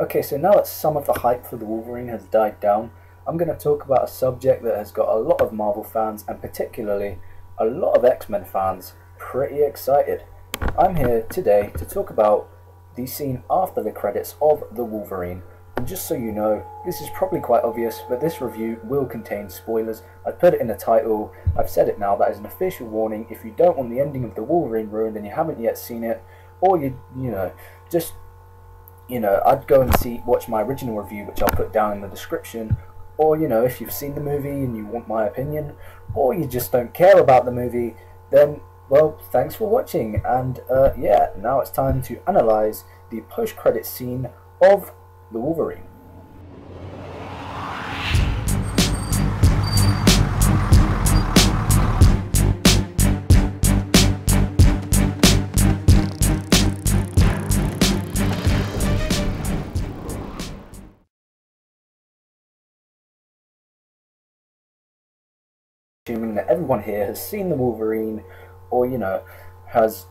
Okay, so now that some of the hype for the Wolverine has died down, I'm going to talk about a subject that has got a lot of Marvel fans, and particularly a lot of X-Men fans, pretty excited. I'm here today to talk about the scene after the credits of the Wolverine. And just so you know, this is probably quite obvious, but this review will contain spoilers. I've put it in the title, I've said it now, that is an official warning. If you don't want the ending of the Wolverine ruined and you haven't yet seen it, or I'd go and watch my original review, which I'll put down in the description. Or, if you've seen the movie and you want my opinion, or you just don't care about the movie, then, well, thanks for watching. And, yeah, now it's time to analyze the post-credit scene of the Wolverine. Assuming that everyone here has seen the Wolverine, or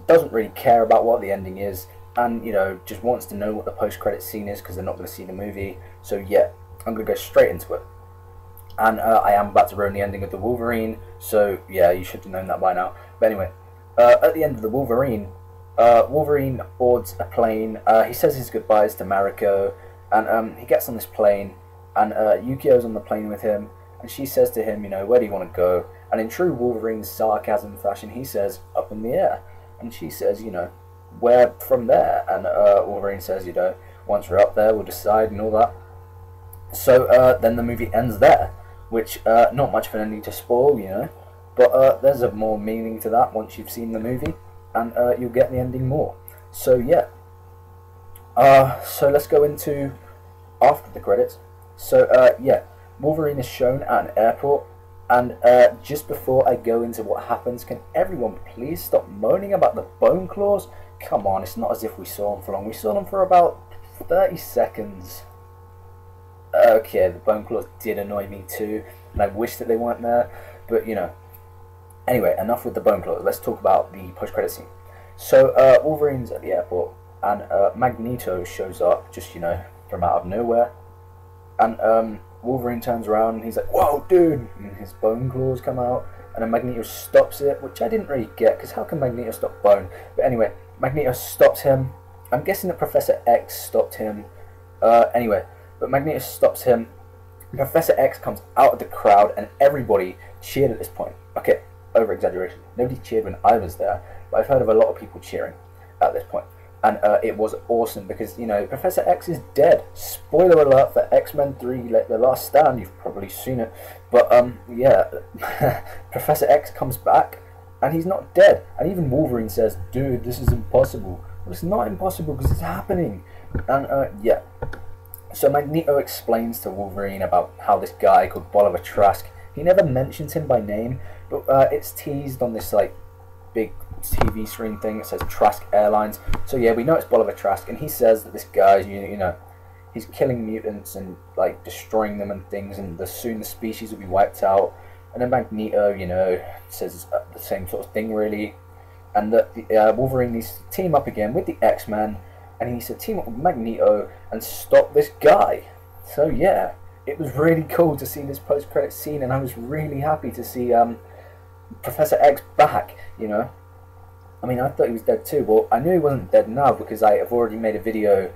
doesn't really care about what the ending is, and just wants to know what the post-credit scene is because they're not going to see the movie. So yeah, I'm going to go straight into it. And I am about to ruin the ending of the Wolverine, so yeah, you should have known that by now. But anyway, at the end of the Wolverine, Wolverine boards a plane. He says his goodbyes to Mariko, and he gets on this plane, and Yukio's on the plane with him. And she says to him, where do you want to go? And in true Wolverine sarcasm fashion, he says, up in the air. And she says, where from there? And Wolverine says, once we're up there, we'll decide and all that. So then the movie ends there, which, not much of an ending to spoil, but there's a more meaning to that once you've seen the movie, and you'll get the ending more. So yeah. So let's go into after the credits. So yeah. Wolverine is shown at an airport, and just before I go into what happens, can everyone please stop moaning about the bone claws? Come on, it's not as if we saw them for long. We saw them for about 30 seconds. Okay, the bone claws did annoy me too, and I wish that they weren't there, but Anyway, enough with the bone claws. Let's talk about the post-credit scene. So Wolverine's at the airport, and Magneto shows up just from out of nowhere, and Wolverine turns around and he's like, whoa, dude! And his bone claws come out, and then Magneto stops it, which I didn't really get, because how can Magneto stop bone? But anyway, Magneto stops him. I'm guessing that Professor X stopped him. Anyway, but Magneto stops him. Professor X comes out of the crowd, and everybody cheered at this point. Okay, over-exaggeration. Nobody cheered when I was there, but I've heard of a lot of people cheering at this point. And it was awesome because, Professor X is dead. Spoiler alert for X-Men 3, The Last Stand. You've probably seen it. But, yeah, Professor X comes back and he's not dead. And even Wolverine says, dude, this is impossible. Well, it's not impossible because it's happening. And, yeah. So Magneto explains to Wolverine about how this guy called Bolivar Trask, he never mentions him by name, but it's teased on this, big TV screen thing. It says Trask Airlines. So yeah, we know it's Bolivar Trask, and he says that this guy, he's killing mutants and destroying them and things, and soon the species will be wiped out. And then Magneto, says the same sort of thing really, and that Wolverine needs to team up again with the X-Men, and he needs to team up with Magneto and stop this guy. So yeah, it was really cool to see this post-credit scene, and I was really happy to see Professor X back, I mean, I thought he was dead too. Well, I knew he wasn't dead now because I have already made a video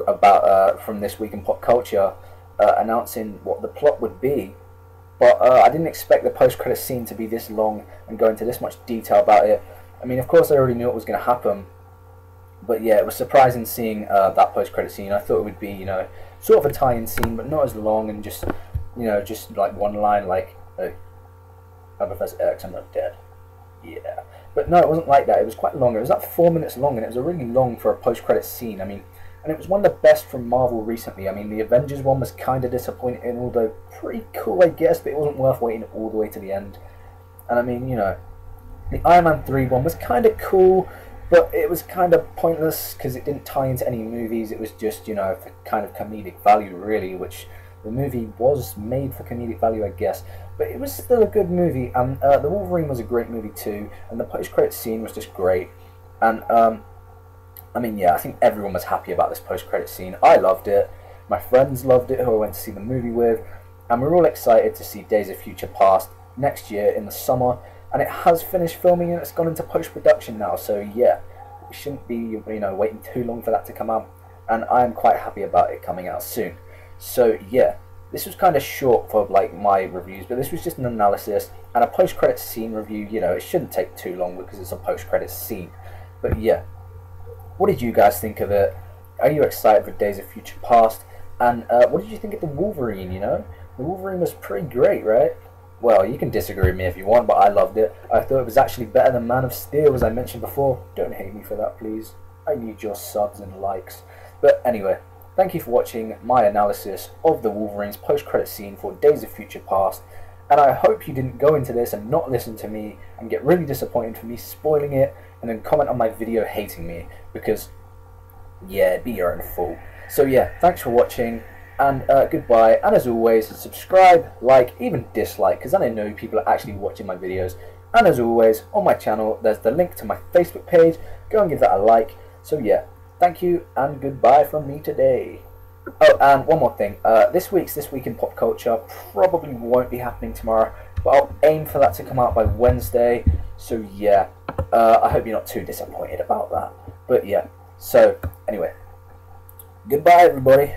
about from This Week in Pop Culture announcing what the plot would be. But I didn't expect the post-credit scene to be this long and go into this much detail about it. I mean, of course, I already knew it was going to happen. But yeah, it was surprising seeing that post-credit scene. I thought it would be, sort of a tie-in scene, but not as long and just, just like one line like, I'm Professor X, I'm not dead. Yeah. But no, it wasn't like that. It was quite long. It was like 4 minutes long, and it was a really long for a post-credit scene. I mean, and it was one of the best from Marvel recently. I mean, the Avengers one was kind of disappointing, although pretty cool, I guess, but it wasn't worth waiting all the way to the end. And I mean, the Iron Man 3 one was kind of cool, but it was kind of pointless because it didn't tie into any movies. It was just, for kind of comedic value, really, which the movie was made for comedic value, I guess. But it was still a good movie, and The Wolverine was a great movie too, and the post-credit scene was just great. And I mean, yeah, I think everyone was happy about this post-credit scene. I loved it. My friends loved it, who I went to see the movie with, and we're all excited to see Days of Future Past next year in the summer. And it has finished filming and it's gone into post-production now. So yeah, we shouldn't be, waiting too long for that to come out. And I am quite happy about it coming out soon. So yeah, this was kind of short for like my reviews, but this was just an analysis and a post-credit scene review. It shouldn't take too long because it's a post-credit scene. But yeah, what did you guys think of it? Are you excited for Days of Future Past? And what did you think of the Wolverine? The Wolverine was pretty great, right? Well, you can disagree with me if you want, but I loved it. I thought it was actually better than Man of Steel, as I mentioned before. Don't hate me for that, please. I need your subs and likes. But anyway, thank you for watching my analysis of the Wolverine's post-credit scene for Days of Future Past. And I hope you didn't go into this and not listen to me and get really disappointed for me spoiling it and then comment on my video hating me, because, yeah, it'd be your own fault. So yeah, thanks for watching, and goodbye. And as always, subscribe, like, even dislike, because then I know people are actually watching my videos. And as always, on my channel, there's the link to my Facebook page. Go and give that a like. So yeah, thank you, and goodbye from me today. Oh, and one more thing. This Week in Pop Culture probably won't be happening tomorrow, but I'll aim for that to come out by Wednesday. So yeah, I hope you're not too disappointed about that. But yeah, so anyway, goodbye everybody.